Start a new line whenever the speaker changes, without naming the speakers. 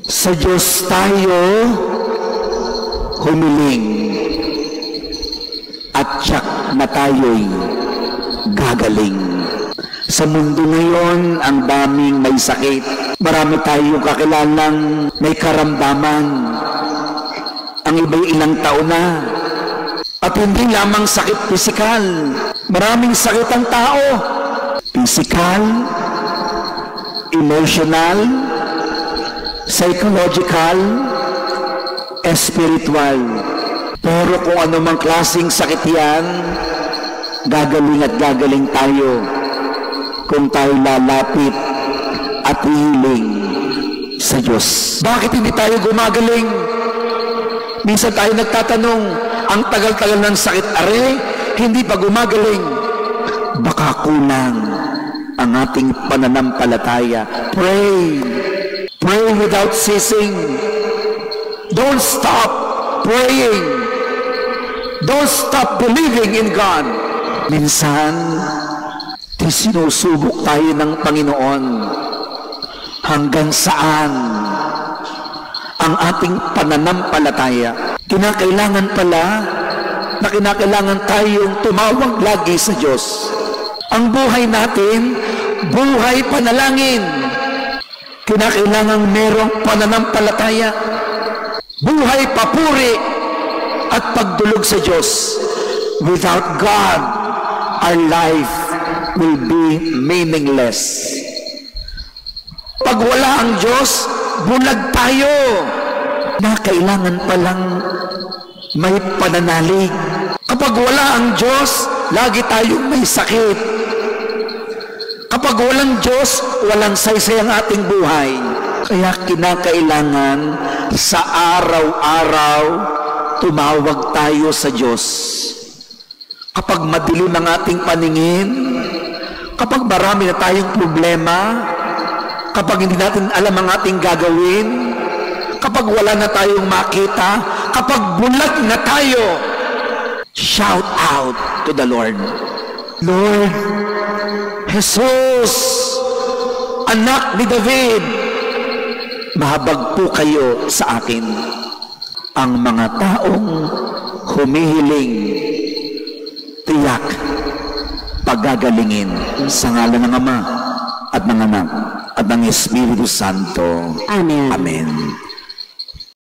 Sa Diyos tayo humiling at tiyak na tayo'y gagaling. Sa mundo ngayon, ang daming may sakit. Marami tayong kakilalang may karamdaman. Ang iba'y ilang taon na. At hindi lamang sakit pisikal. Maraming sakit ang tao. Pisikal, emotional, psychological, spiritual. Pero kung anumang klaseng sakit yan, gagaling at gagaling tayo kung tayo lalapit at hihiling sa Diyos. Bakit hindi tayo gumagaling? Minsan tayo nagtatanong, ang tagal-tagal ng sakit are, hindi pa gumagaling. Baka kulang ang ating pananampalataya. Pray. Pray without ceasing. Don't stop praying. Don't stop believing in God. Minsan, sinusubok tayo ng Panginoon. Hanggang saan ang ating pananampalataya? Kinakailangan pala na kinakailangan tayong tumawag lagi sa Diyos. Ang buhay natin, buhay panalangin. Kinakailangan merong pananampalataya. Buhay papuri at pagdulog sa Diyos. Without God, our life will be meaningless. Pag wala ang Diyos, bulag tayo. Na kailangan palang may pananalig. Kapag wala ang Diyos, lagi tayong may sakit. Kapag walang Diyos, walang saysay ang ating buhay. Kaya kinakailangan sa araw-araw, tumawag tayo sa Diyos. Kapag madilim ang ating paningin, kapag marami na tayong problema, kapag hindi natin alam ang ating gagawin, kapag wala na tayong makita, kapag bulag na tayo, shout out to the Lord. Lord, Jesus, anak ni David, mahabag po kayo sa akin. Ang mga taong humihiling, tiyak, pagagalingin sa ngalan ng Ama at ng Anak at ng Espiritu Santo.
Amen.
Amen.